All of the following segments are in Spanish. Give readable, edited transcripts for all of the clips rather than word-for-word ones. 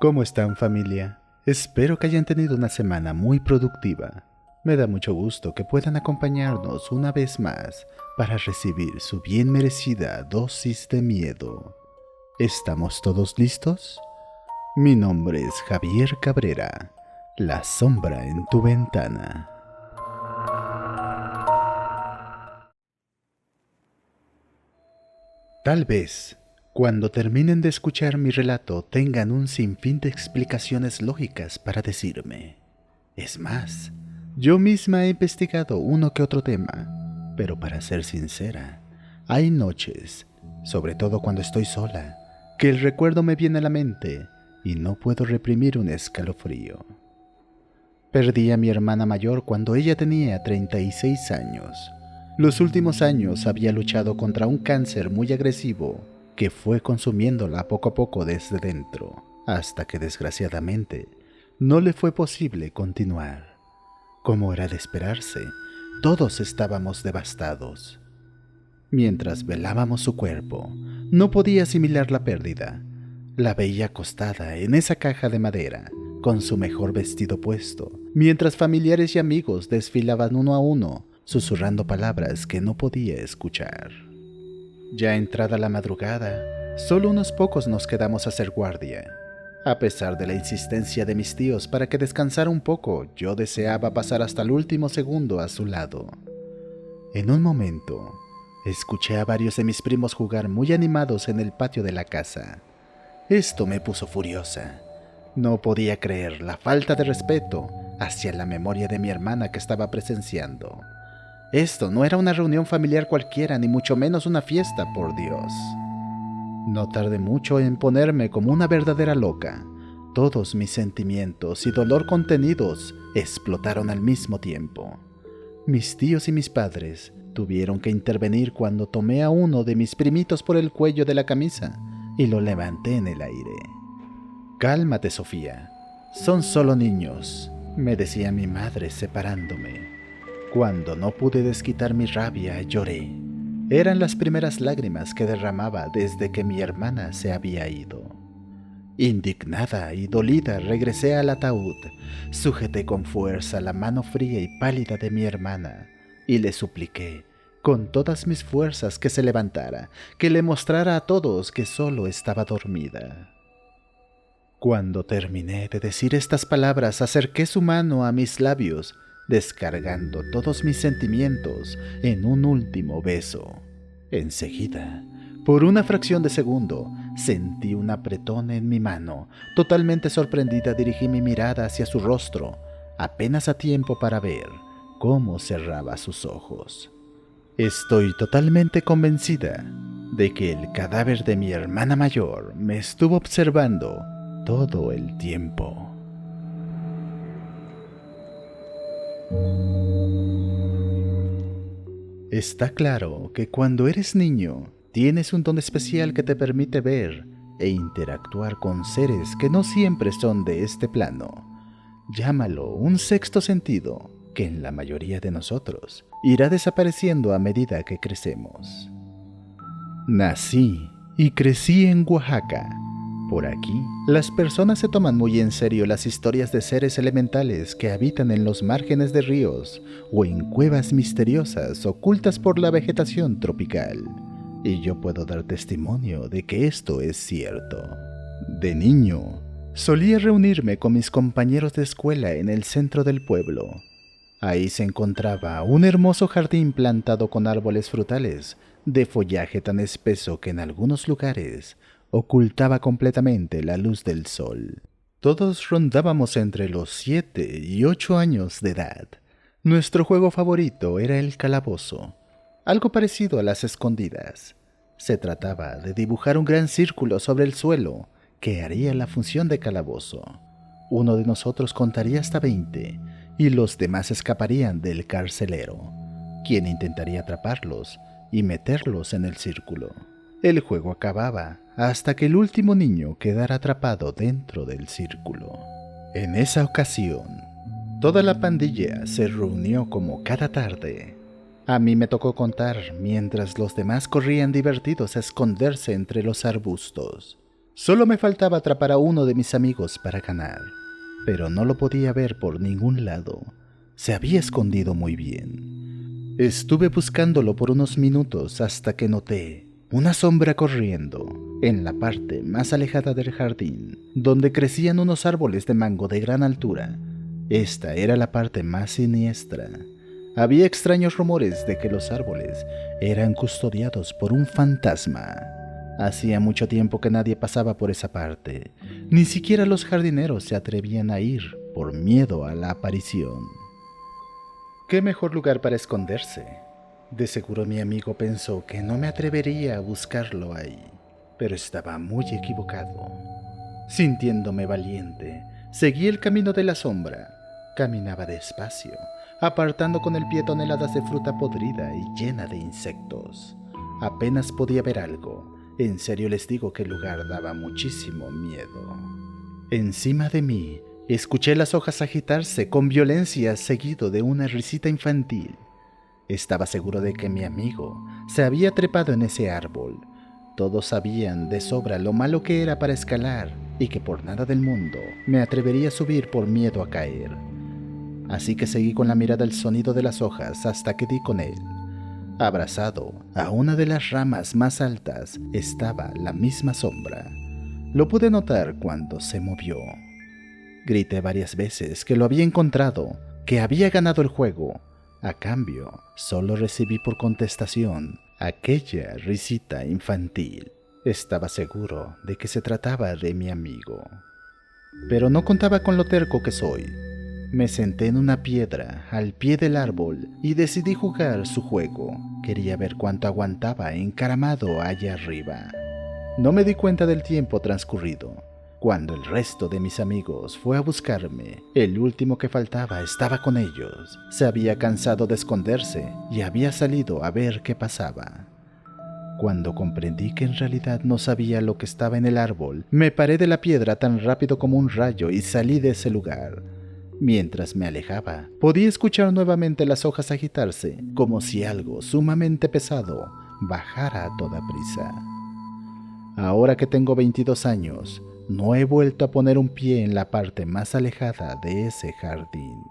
¿Cómo están, familia? Espero que hayan tenido una semana muy productiva. Me da mucho gusto que puedan acompañarnos una vez más para recibir su bien merecida dosis de miedo. ¿Estamos todos listos? Mi nombre es Javier Cabrera, la sombra en tu ventana. Tal vez, cuando terminen de escuchar mi relato, tengan un sinfín de explicaciones lógicas para decirme. Es más, yo misma he investigado uno que otro tema, pero para ser sincera, hay noches, sobre todo cuando estoy sola, que el recuerdo me viene a la mente y no puedo reprimir un escalofrío. Perdí a mi hermana mayor cuando ella tenía 36 años. Los últimos años había luchado contra un cáncer muy agresivo que fue consumiéndola poco a poco desde dentro, hasta que desgraciadamente no le fue posible continuar. Como era de esperarse, todos estábamos devastados. Mientras velábamos su cuerpo, no podía asimilar la pérdida. La veía acostada en esa caja de madera, con su mejor vestido puesto, mientras familiares y amigos desfilaban uno a uno, susurrando palabras que no podía escuchar. Ya entrada la madrugada, solo unos pocos nos quedamos a hacer guardia. A pesar de la insistencia de mis tíos para que descansara un poco, yo deseaba pasar hasta el último segundo a su lado. En un momento, escuché a varios de mis primos jugar muy animados en el patio de la casa. Esto me puso furiosa. No podía creer la falta de respeto hacia la memoria de mi hermana que estaba presenciando. Esto no era una reunión familiar cualquiera, ni mucho menos una fiesta, por Dios. No tardé mucho en ponerme como una verdadera loca. Todos mis sentimientos y dolor contenidos explotaron al mismo tiempo. Mis tíos y mis padres tuvieron que intervenir cuando tomé a uno de mis primitos por el cuello de la camisa y lo levanté en el aire. «Cálmate, Sofía. Son solo niños», me decía mi madre separándome. Cuando no pude desquitar mi rabia, lloré. Eran las primeras lágrimas que derramaba desde que mi hermana se había ido. Indignada y dolida regresé al ataúd, sujeté con fuerza la mano fría y pálida de mi hermana y le supliqué con todas mis fuerzas que se levantara, que le mostrara a todos que solo estaba dormida. Cuando terminé de decir estas palabras, acerqué su mano a mis labios, descargando todos mis sentimientos en un último beso. Enseguida, por una fracción de segundo, sentí un apretón en mi mano. Totalmente sorprendida, dirigí mi mirada hacia su rostro, apenas a tiempo para ver cómo cerraba sus ojos. Estoy totalmente convencida de que el cadáver de mi hermana mayor me estuvo observando todo el tiempo. Está claro que cuando eres niño, tienes un don especial que te permite ver e interactuar con seres que no siempre son de este plano. Llámalo un sexto sentido, que en la mayoría de nosotros irá desapareciendo a medida que crecemos. Nací y crecí en Oaxaca. Por aquí, las personas se toman muy en serio las historias de seres elementales que habitan en los márgenes de ríos o en cuevas misteriosas ocultas por la vegetación tropical. Y yo puedo dar testimonio de que esto es cierto. De niño, solía reunirme con mis compañeros de escuela en el centro del pueblo. Ahí se encontraba un hermoso jardín plantado con árboles frutales, de follaje tan espeso que en algunos lugares ocultaba completamente la luz del sol. Todos rondábamos entre los 7 y 8 años de edad. Nuestro juego favorito era el calabozo, algo parecido a las escondidas. Se trataba de dibujar un gran círculo sobre el suelo que haría la función de calabozo. Uno de nosotros contaría hasta 20 y los demás escaparían del carcelero, quien intentaría atraparlos y meterlos en el círculo. El juego acababa hasta que el último niño quedara atrapado dentro del círculo. En esa ocasión, toda la pandilla se reunió como cada tarde. A mí me tocó contar mientras los demás corrían divertidos a esconderse entre los arbustos. Solo me faltaba atrapar a uno de mis amigos para ganar, pero no lo podía ver por ningún lado. Se había escondido muy bien. Estuve buscándolo por unos minutos hasta que noté una sombra corriendo en la parte más alejada del jardín, donde crecían unos árboles de mango de gran altura. Esta era la parte más siniestra. Había extraños rumores de que los árboles eran custodiados por un fantasma. Hacía mucho tiempo que nadie pasaba por esa parte. Ni siquiera los jardineros se atrevían a ir por miedo a la aparición. ¿Qué mejor lugar para esconderse? De seguro mi amigo pensó que no me atrevería a buscarlo ahí, pero estaba muy equivocado. Sintiéndome valiente, seguí el camino de la sombra. Caminaba despacio, apartando con el pie toneladas de fruta podrida y llena de insectos. Apenas podía ver algo. En serio les digo que el lugar daba muchísimo miedo. Encima de mí, escuché las hojas agitarse con violencia seguido de una risita infantil. Estaba seguro de que mi amigo se había trepado en ese árbol. Todos sabían de sobra lo malo que era para escalar y que por nada del mundo me atrevería a subir por miedo a caer. Así que seguí con la mirada al sonido de las hojas hasta que di con él. Abrazado a una de las ramas más altas estaba la misma sombra. Lo pude notar cuando se movió. Grité varias veces que lo había encontrado, que había ganado el juego. A cambio, solo recibí por contestación aquella risita infantil. Estaba seguro de que se trataba de mi amigo. Pero no contaba con lo terco que soy. Me senté en una piedra al pie del árbol y decidí jugar su juego. Quería ver cuánto aguantaba encaramado allá arriba. No me di cuenta del tiempo transcurrido. Cuando el resto de mis amigos fue a buscarme, el último que faltaba estaba con ellos. Se había cansado de esconderse y había salido a ver qué pasaba. Cuando comprendí que en realidad no sabía lo que estaba en el árbol, me paré de la piedra tan rápido como un rayo y salí de ese lugar. Mientras me alejaba, podía escuchar nuevamente las hojas agitarse, como si algo sumamente pesado bajara a toda prisa. Ahora que tengo 22 años, no he vuelto a poner un pie en la parte más alejada de ese jardín.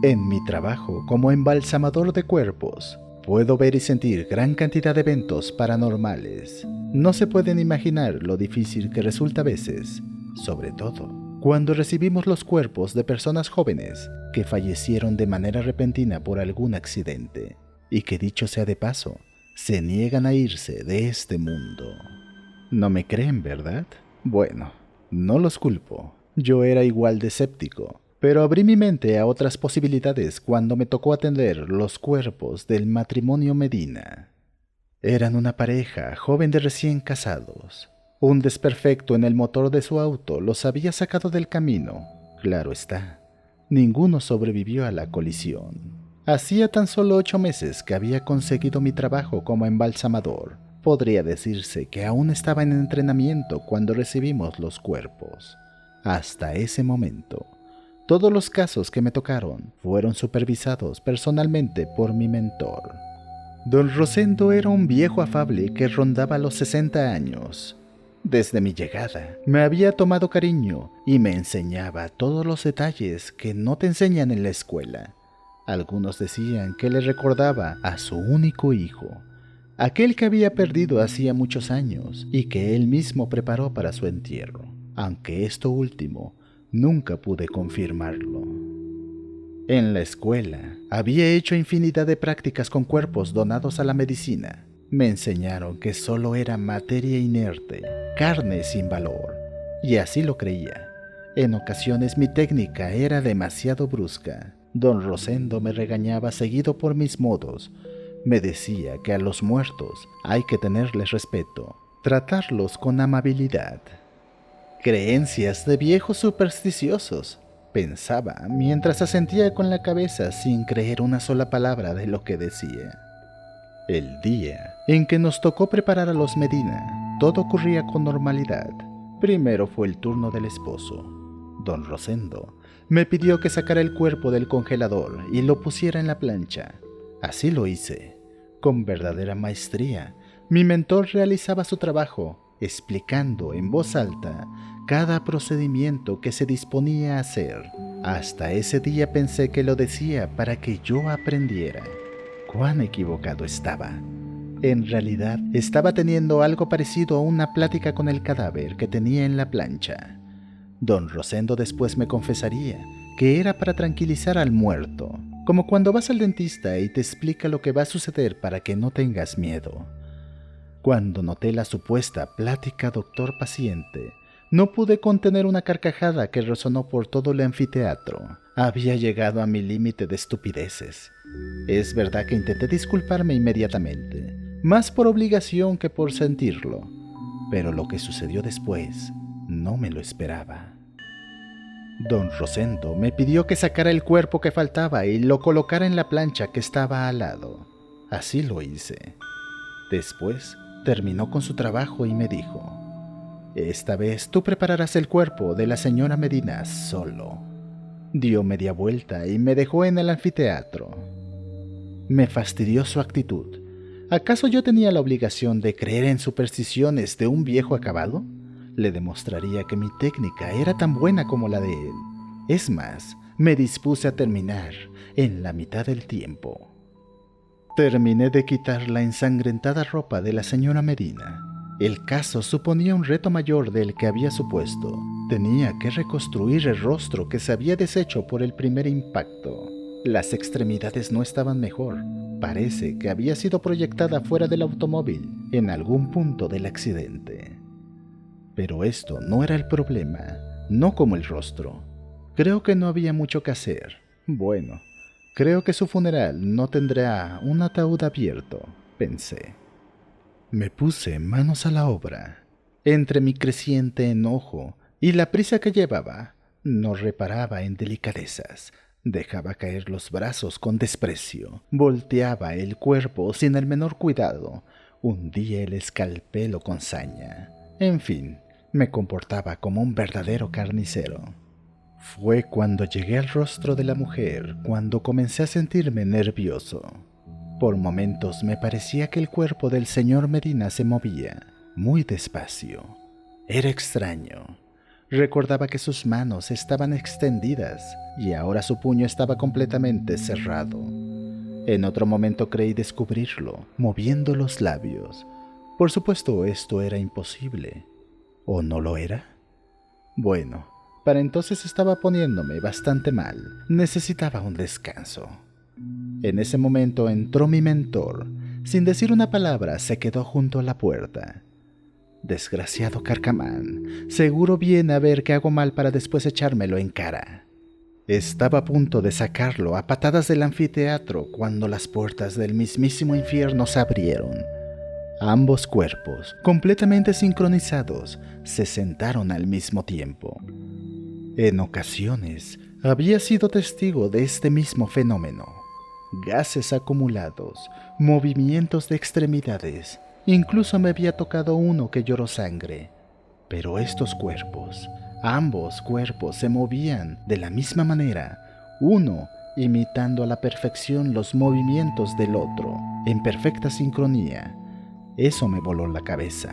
En mi trabajo como embalsamador de cuerpos, puedo ver y sentir gran cantidad de eventos paranormales. No se pueden imaginar lo difícil que resulta a veces, sobre todo cuando recibimos los cuerpos de personas jóvenes que fallecieron de manera repentina por algún accidente y que, dicho sea de paso, se niegan a irse de este mundo. ¿No me creen, verdad? Bueno, no los culpo. Yo era igual de escéptico, pero abrí mi mente a otras posibilidades cuando me tocó atender los cuerpos del matrimonio Medina. Eran una pareja joven de recién casados. Un desperfecto en el motor de su auto los había sacado del camino. Claro está, ninguno sobrevivió a la colisión. Hacía tan solo 8 meses que había conseguido mi trabajo como embalsamador. Podría decirse que aún estaba en entrenamiento cuando recibimos los cuerpos. Hasta ese momento, todos los casos que me tocaron fueron supervisados personalmente por mi mentor. Don Rosendo era un viejo afable que rondaba los 60 años. Desde mi llegada, me había tomado cariño y me enseñaba todos los detalles que no te enseñan en la escuela. Algunos decían que le recordaba a su único hijo, aquel que había perdido hacía muchos años y que él mismo preparó para su entierro, aunque esto último nunca pude confirmarlo. En la escuela había hecho infinidad de prácticas con cuerpos donados a la medicina. Me enseñaron que solo era materia inerte, carne sin valor, y así lo creía. En ocasiones mi técnica era demasiado brusca. Don Rosendo me regañaba seguido por mis modos. Me decía que a los muertos hay que tenerles respeto, tratarlos con amabilidad. Creencias de viejos supersticiosos, pensaba mientras asentía con la cabeza sin creer una sola palabra de lo que decía. El día en que nos tocó preparar a los Medina, todo ocurría con normalidad. Primero fue el turno del esposo. Don Rosendo me pidió que sacara el cuerpo del congelador y lo pusiera en la plancha. Así lo hice. Con verdadera maestría, mi mentor realizaba su trabajo, explicando en voz alta cada procedimiento que se disponía a hacer. Hasta ese día pensé que lo decía para que yo aprendiera. Cuán equivocado estaba. En realidad, estaba teniendo algo parecido a una plática con el cadáver que tenía en la plancha. Don Rosendo después me confesaría que era para tranquilizar al muerto, como cuando vas al dentista y te explica lo que va a suceder para que no tengas miedo. Cuando noté la supuesta plática doctor-paciente, no pude contener una carcajada que resonó por todo el anfiteatro. Había llegado a mi límite de estupideces. Es verdad que intenté disculparme inmediatamente, más por obligación que por sentirlo, pero lo que sucedió después no me lo esperaba. Don Rosendo me pidió que sacara el cuerpo que faltaba y lo colocara en la plancha que estaba al lado. Así lo hice. Después terminó con su trabajo y me dijo: «Esta vez tú prepararás el cuerpo de la señora Medina solo». Dio media vuelta y me dejó en el anfiteatro. Me fastidió su actitud. ¿Acaso yo tenía la obligación de creer en supersticiones de un viejo acabado? Le demostraría que mi técnica era tan buena como la de él. Es más, me dispuse a terminar en la mitad del tiempo. Terminé de quitar la ensangrentada ropa de la señora Medina. El caso suponía un reto mayor del que había supuesto. Tenía que reconstruir el rostro que se había deshecho por el primer impacto. Las extremidades no estaban mejor. Parece que había sido proyectada fuera del automóvil, en algún punto del accidente. Pero esto no era el problema, no como el rostro. Creo que no había mucho que hacer. Bueno, creo que su funeral no tendrá un ataúd abierto, pensé. Me puse manos a la obra. Entre mi creciente enojo y la prisa que llevaba, no reparaba en delicadezas. Dejaba caer los brazos con desprecio, volteaba el cuerpo sin el menor cuidado, hundía el escalpelo con saña. En fin, me comportaba como un verdadero carnicero. Fue cuando llegué al rostro de la mujer cuando comencé a sentirme nervioso. Por momentos me parecía que el cuerpo del señor Medina se movía, muy despacio. Era extraño. Recordaba que sus manos estaban extendidas y ahora su puño estaba completamente cerrado. En otro momento creí descubrirlo, moviendo los labios. Por supuesto, esto era imposible. ¿O no lo era? Bueno, para entonces estaba poniéndome bastante mal. Necesitaba un descanso. En ese momento entró mi mentor. Sin decir una palabra, se quedó junto a la puerta. Desgraciado carcamán, seguro viene a ver qué hago mal para después echármelo en cara. Estaba a punto de sacarlo a patadas del anfiteatro cuando las puertas del mismísimo infierno se abrieron. Ambos cuerpos, completamente sincronizados, se sentaron al mismo tiempo. En ocasiones, había sido testigo de este mismo fenómeno. Gases acumulados, movimientos de extremidades. Incluso me había tocado uno que lloró sangre. Pero estos cuerpos, ambos cuerpos se movían de la misma manera, uno imitando a la perfección los movimientos del otro, en perfecta sincronía. Eso me voló la cabeza.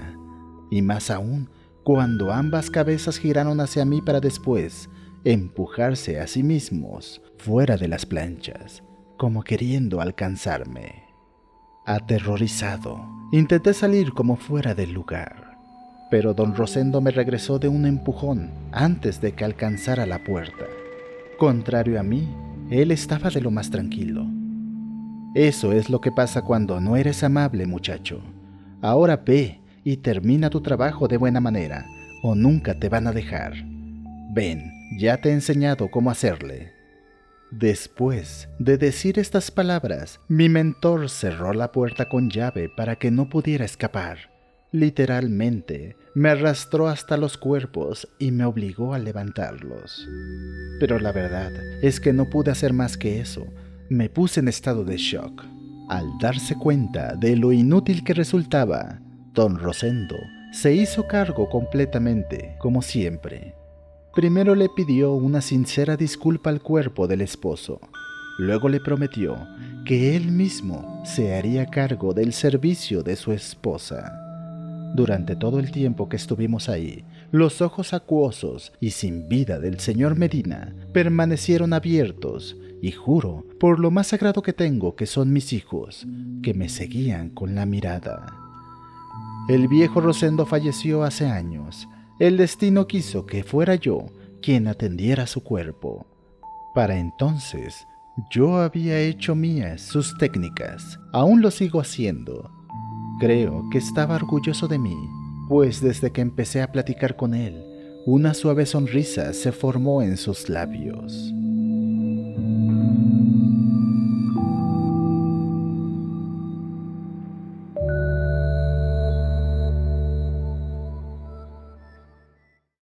Y más aún, cuando ambas cabezas giraron hacia mí para después empujarse a sí mismos fuera de las planchas, como queriendo alcanzarme. Aterrorizado, intenté salir como fuera del lugar, pero don Rosendo me regresó de un empujón antes de que alcanzara la puerta. Contrario a mí, él estaba de lo más tranquilo. Eso es lo que pasa cuando no eres amable, muchacho. Ahora ve y termina tu trabajo de buena manera, o nunca te van a dejar. Ven, ya te he enseñado cómo hacerle. Después de decir estas palabras, mi mentor cerró la puerta con llave para que no pudiera escapar. Literalmente, me arrastró hasta los cuerpos y me obligó a levantarlos. Pero la verdad es que no pude hacer más que eso. Me puse en estado de shock. Al darse cuenta de lo inútil que resultaba, don Rosendo se hizo cargo completamente, como siempre. Primero le pidió una sincera disculpa al cuerpo del esposo. Luego le prometió que él mismo se haría cargo del servicio de su esposa. Durante todo el tiempo que estuvimos ahí, los ojos acuosos y sin vida del señor Medina permanecieron abiertos, y juro, por lo más sagrado que tengo, que son mis hijos, que me seguían con la mirada. El viejo Rosendo falleció hace años. El destino quiso que fuera yo quien atendiera su cuerpo. Para entonces, yo había hecho mías sus técnicas. Aún lo sigo haciendo. Creo que estaba orgulloso de mí, pues desde que empecé a platicar con él, una suave sonrisa se formó en sus labios.